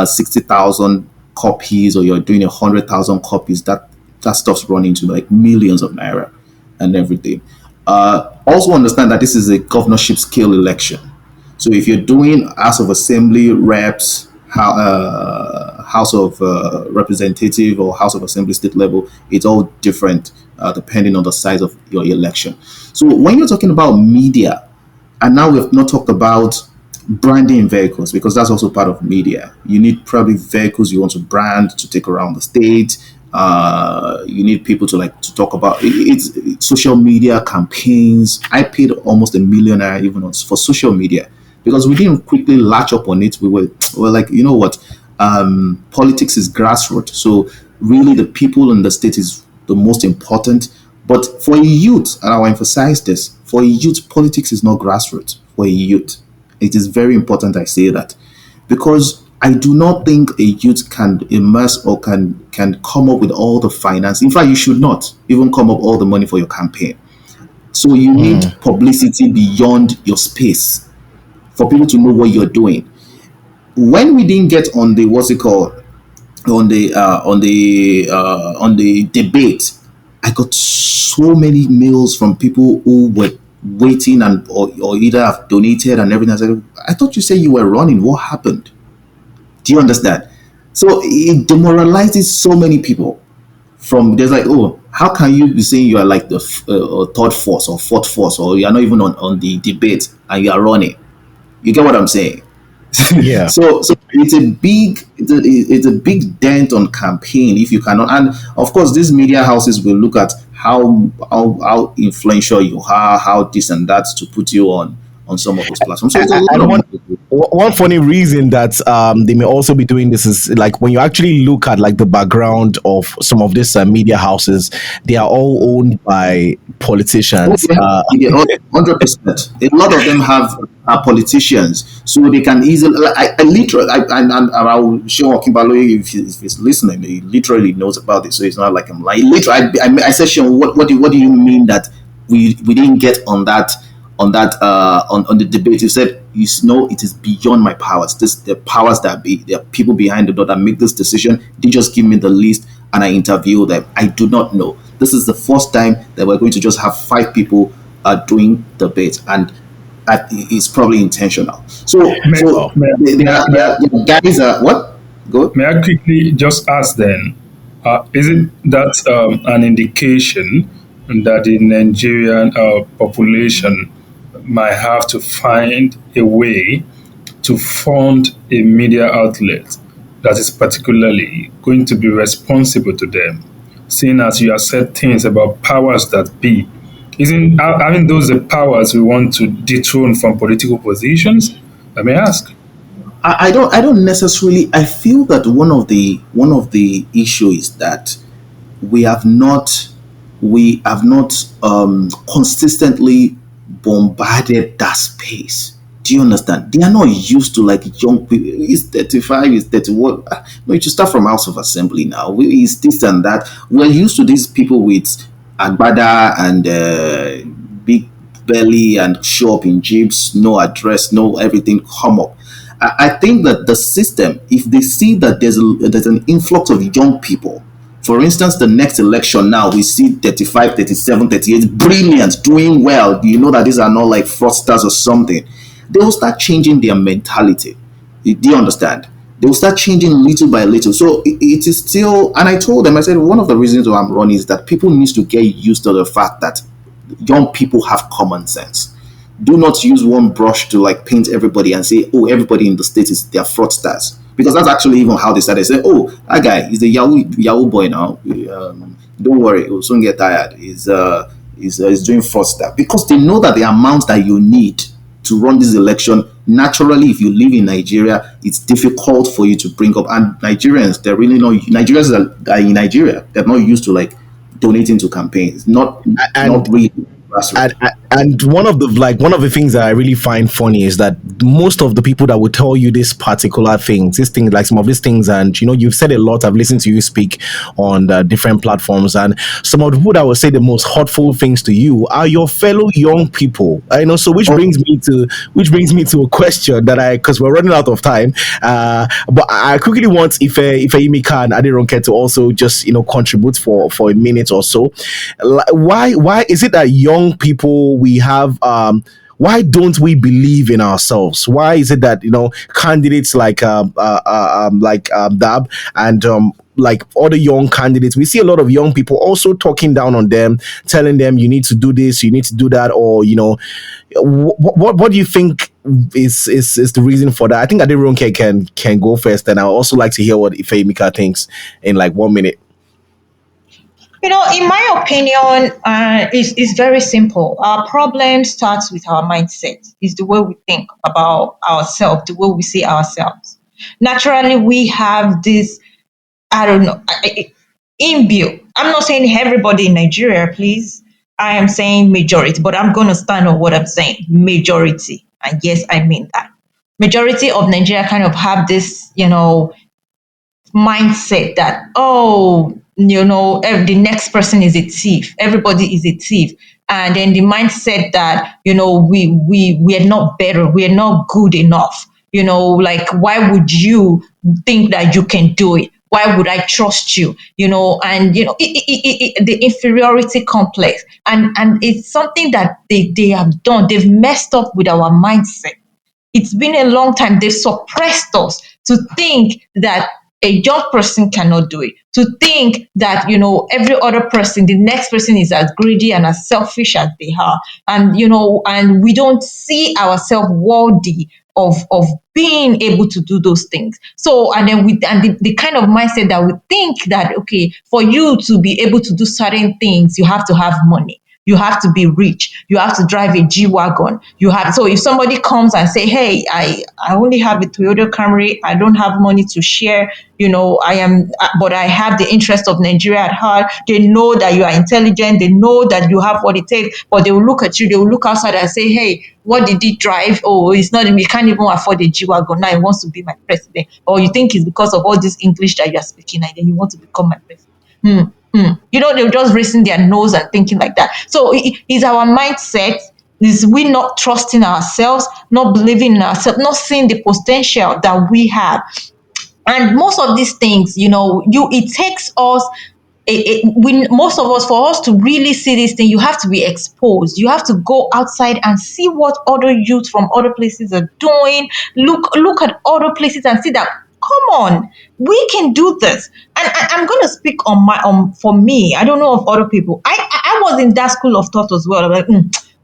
60,000 copies, or you're doing 100,000 copies, that stuff's running to like millions of naira and everything. Also understand that this is a governorship scale election. So if you're doing House of Assembly, reps, House of Representative, or House of Assembly state level, it's all different depending on the size of your election. So when you're talking about media, and now we've not talked about branding vehicles, because that's also part of media. You need probably vehicles you want to brand to take around the state. You need people to talk about it's social media campaigns. I paid almost $1 million even for social media, because we didn't quickly latch up on it. We were like, you know what, politics is grassroots. So really the people in the state is the most important. But for youth, and I'll emphasize this, For a youth, politics is not grassroots. For a youth, it is very important I say that, because I do not think a youth can immerse or can come up with all the finance. In fact, you should not even come up all the money for your campaign. So you need publicity beyond your space for people to know what you're doing. When we didn't get on the what's it called on the debate, I got so many mails from people who were waiting or either have donated and everything. I said, I thought you said you were running. What happened? Do you understand? So it demoralizes so many people. From there's like, oh, how can you be saying you are like the third force or fourth force, or you are not even on the debate and you are running? You get what I'm saying? Yeah. So it's a big dent on campaign if you cannot. And of course, these media houses will look at how influential you are, how this and that, to put you on some of those platforms. So it's a lot And of one funny reason that they may also be doing this is like when you actually look at like the background of some of these media houses, they are all owned by Oh, politicians. yeah, 100%. A lot of them have politicians, so they can easily. I literally, and I'll show Kimbalo if he's listening. He literally knows about this, so it's not like I'm lying. Literally, I said, Sean, what do you mean that we didn't get on the debate? You said, you know, it is beyond my powers. This the powers that be. There are people behind the door that make this decision. They just give me the list and I interview them. I do not know. This is the first time that we're going to just have five people doing debate, and it's probably intentional. So there are guys. What? Go. May I quickly just ask then, is it that an indication that the Nigerian population might have to find a way to fund a media outlet that is particularly going to be responsible to them, seeing as you have said things about powers that be? Isn't having those the powers we want to dethrone from political positions? Let me ask. I don't necessarily. I feel that one of the issue is that we have not consistently bombarded that space. Do you understand? They are not used to like young people. It's 35, it's 31. No, you should start from House of Assembly now. It's this and that. We're used to these people with agbada and big belly and show up in jeeps, no address, no everything, come up. I think that the system, if they see that there's an influx of young people, for instance, the next election now, we see 35, 37, 38, brilliant, doing well. Do you know that these are not like fraudsters or something? They will start changing their mentality. Do you understand? They will start changing little by little. So it is still, and I told them, I said, one of the reasons why I'm running is that people need to get used to the fact that young people have common sense. Do not use one brush to like paint everybody and say, oh, everybody in the state is they're fraudsters. Because that's actually even how they started saying, oh, that guy is a Yahoo boy now. Don't worry, he'll soon get tired. He's doing fraudster. Because they know that the amount that you need to run this election, naturally, if you live in Nigeria, it's difficult for you to bring up. And Nigerians, they're really not, Nigerians are in Nigeria, they're not used to like donating to campaigns. Not really. And one of the things that I really find funny is that most of the people that will tell you this particular things, this thing, like some of these things, and you know, you've said a lot. I've listened to you speak on the different platforms, and some of the people that will say the most hurtful things to you are your fellow young people. I know, so which brings me to a question that because we're running out of time. But I quickly want if Ifeimika and Adironke to also just contribute for a minute or so. Why is it that young people we have why don't we believe in ourselves? Why is it that candidates like Dab and like other young candidates, we see a lot of young people also talking down on them, telling them you need to do this, you need to do that, or what do you think is the reason for that? I think Aderonke can go first, and I would also like to hear what Ifeimika thinks in like 1 minute. In my opinion, it's very simple. Our problem starts with our mindset. It's the way we think about ourselves, the way we see ourselves. Naturally, we have this, I don't know, inbuilt. I'm not saying everybody in Nigeria, please. I am saying majority, but I'm going to stand on what I'm saying, majority. And yes, I mean that. Majority of Nigeria kind of have this, mindset that, the next person is a thief, everybody is a thief. And then the mindset that, we are not better, we are not good enough. Like, why would you think that you can do it? Why would I trust you? And the inferiority complex, and it's something that they have done. They've messed up with our mindset. It's been a long time. They've suppressed us to think that a young person cannot do it, to think that, every other person, the next person is as greedy and as selfish as they are. And we don't see ourselves worthy of being able to do those things. So, and then the kind of mindset that we think that, okay, for you to be able to do certain things, you have to have money. You have to be rich. You have to drive a G-Wagon. So if somebody comes and say, hey, I only have a Toyota Camry, I don't have money to share, but I have the interest of Nigeria at heart. They know that you are intelligent. They know that you have what it takes, but they will look at you, they will look outside and say, hey, what did he drive? Oh, it's not, we can't even afford a G-Wagon. Now he wants to be my president. Or you think it's because of all this English that you are speaking and then you want to become my president. They're just raising their nose and thinking like that. So it's our mindset. Is we not trusting ourselves, not believing in ourselves, not seeing the potential that we have. And most of these things, it takes us. Most of us, for us to really see this thing, you have to be exposed. You have to go outside and see what other youth from other places are doing. Look at other places and see that, come on, we can do this. And I'm going to speak for me. I don't know of other people. I was in that school of thought as well. I'm like,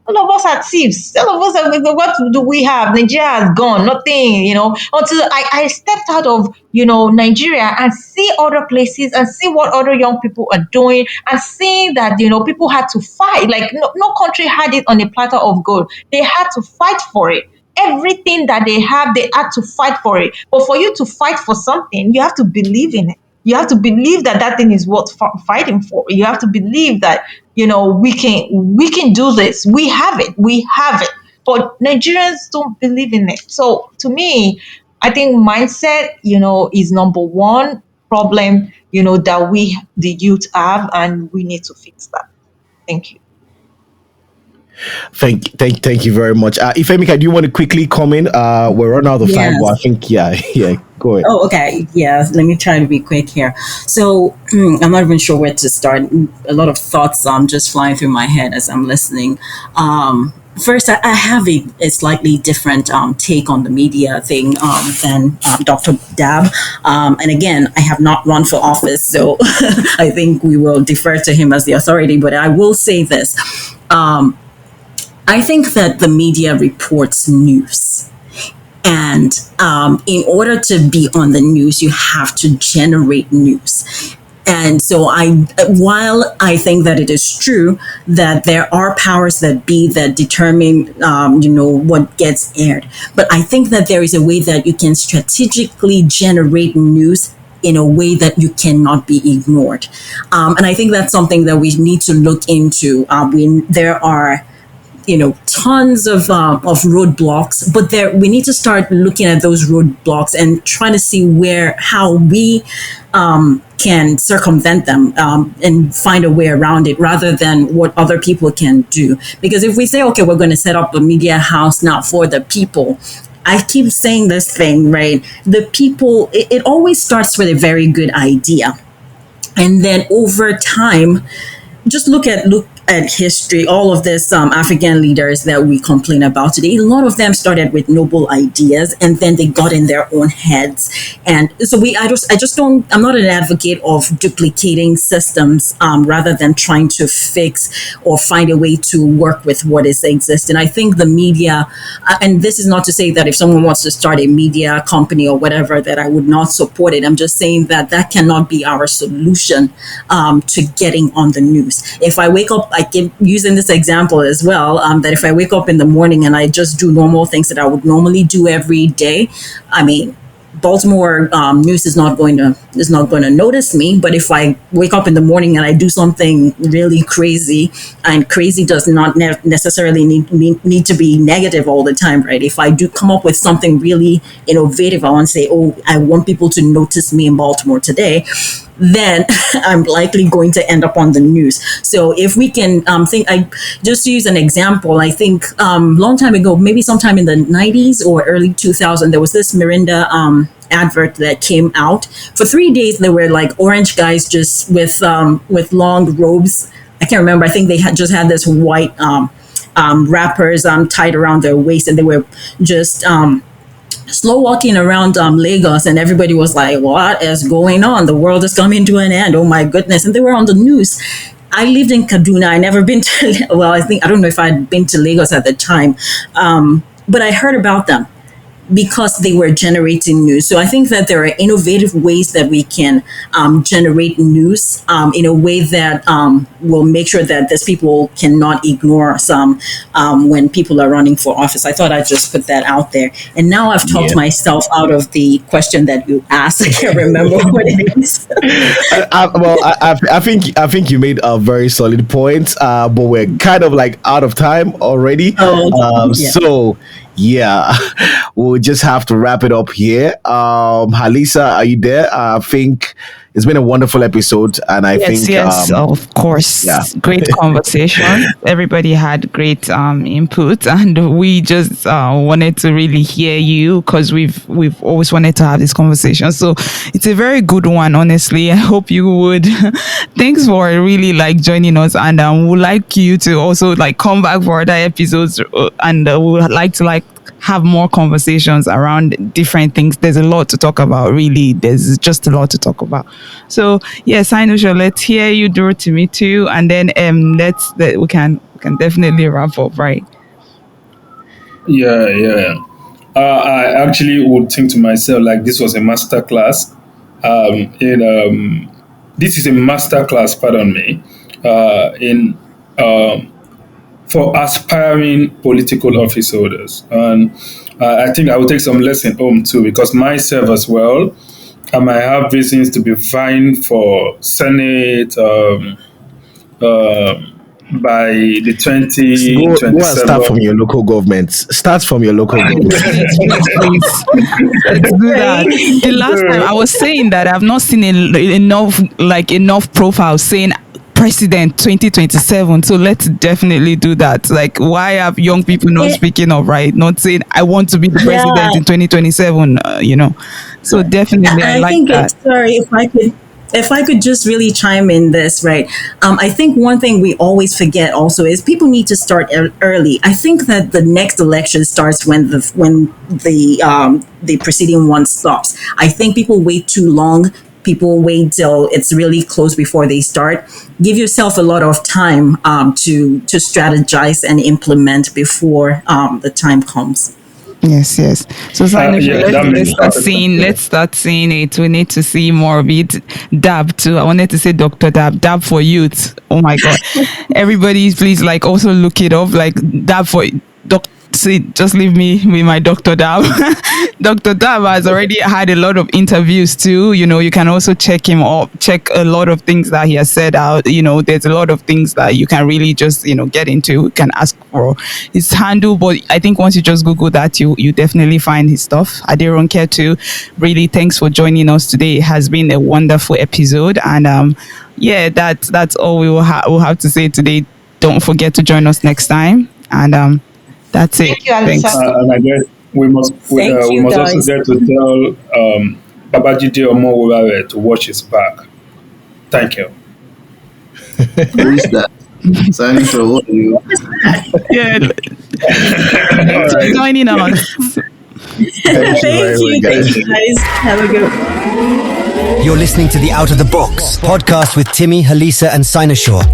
all of us are thieves. All of us are, what do we have? Nigeria has gone, nothing, until I stepped out of, Nigeria and see other places and see what other young people are doing and seeing that, people had to fight. Like, no country had it on a platter of gold. They had to fight for it. Everything that they have, they had to fight for it. But for you to fight for something, you have to believe in it. You have to believe that that thing is worth fighting for. You have to believe that, we can do this. We have it. But Nigerians don't believe in it. So to me, I think mindset, is number one problem, that we, the youth, have, and we need to fix that. Thank you. Thank you very much. Ifemika, do you want to quickly comment? We're running out of time, but I think, yeah, go ahead. Oh, okay. Yeah, let me try to be quick here. So I'm not even sure where to start. A lot of thoughts just flying through my head as I'm listening. First, I have a slightly different take on the media thing than Dr. Dab. And again, I have not run for office, so I think we will defer to him as the authority. But I will say this. I think that the media reports news. And in order to be on the news, you have to generate news. And so while I think that it is true that there are powers that be that determine, what gets aired, but I think that there is a way that you can strategically generate news in a way that you cannot be ignored. And I think that's something that we need to look into. There are tons of roadblocks, but we need to start looking at those roadblocks and trying to see how we can circumvent them and find a way around it rather than what other people can do. Because if we say, okay, we're going to set up a media house now for the people, I keep saying this thing, right? The people, it always starts with a very good idea. And then over time, just look at history, all of this African leaders that we complain about today, a lot of them started with noble ideas and then they got in their own heads. And so I'm not an advocate of duplicating systems rather than trying to fix or find a way to work with what is existing. I think the media, and this is not to say that if someone wants to start a media company or whatever, that I would not support it. I'm just saying that cannot be our solution to getting on the news. If I wake up, I keep using this example as well, that if I wake up in the morning and I just do normal things that I would normally do every day, I mean, Baltimore news is not going to notice me. But if I wake up in the morning and I do something really crazy, and crazy does not necessarily need to be negative all the time, right? If I do come up with something really innovative, I want to say, oh, I want people to notice me in Baltimore today, then I'm likely going to end up on the news. So if we can I just use an example. I think long time ago, maybe sometime in the 90s or early 2000, there was this Mirinda advert that came out. For 3 days, there were like orange guys just with long robes. I can't remember. I think they just had this white wrappers tied around their waist, and they were just slow walking around Lagos, and everybody was like, what is going on? The world is coming to an end. Oh my goodness. And they were on the news. I lived in Kaduna. I never been to, well, I don't know if I'd been to Lagos at the time, but I heard about them because they were generating news. So I think that there are innovative ways that we can generate news in a way that will make sure that these people cannot ignore us when people are running for office. I thought I'd just put that out there. And now I've talked myself out of the question that you asked. I can't remember what it is. I think you made a very solid point, but we're kind of like out of time already. So yeah, we'll just have to wrap it up here. Halisa, are you there? I think it's been a wonderful episode, and I think of course, great conversation. Everybody had great input, and we just wanted to really hear you because we've always wanted to have this conversation. So it's a very good one, honestly. I hope you would. Thanks for really like joining us, and we'd like you to also like come back for other episodes, and we would like to like have more conversations around different things. There's a lot to talk about, really. There's just a lot to talk about. So yes, Sinusha, let's hear you do it to me too, and then we can definitely wrap up, right? Yeah. I actually would think to myself like this was a master class. This is a master class, pardon me, for aspiring political office holders. And I think I will take some lesson home too, because myself as well, I might have reasons to be vying for Senate by the 2027. Go and start from your local government. Start from your local government. Let's do that. The last time I was saying that I've not seen enough profiles saying president 2027, so let's definitely do that. Like, why have young people not speaking up, right? Not saying I want to be the president in 2027, so definitely I like think that. Sorry, if I could just really chime in this, right? I think one thing we always forget also is people need to start early. I think that the next election starts when the preceding one stops. I think people wait too long. People wait till it's really close before they start. Give yourself a lot of time to strategize and implement before the time comes. Yes. So let's start seeing it. We need to see more of it. Dab too. I wanted to say Dr. Dab for youth. Oh my God. Everybody please like also look it up, like Dab for See, just leave me with my Dr. Dab. Dr. Dab has already had a lot of interviews too. You can also check him up, check a lot of things that he has said out. There's a lot of things that you can really just, get into. You can ask for his handle, but I think once you just Google that, you definitely find his stuff. Aderonke too. Really, thanks for joining us today. It has been a wonderful episode. And that's all we will have to say today. Don't forget to join us next time. And that's it. Thank you, and I guess we must also get to tell Babajide Omowurawe to watch his back. Thank you. Who is that? Signing for what? Yeah. Thanks for joining us. Thank you guys. Have a good one. You're listening to the Out of the Box podcast with Timmy, Halisa, and Sinusha.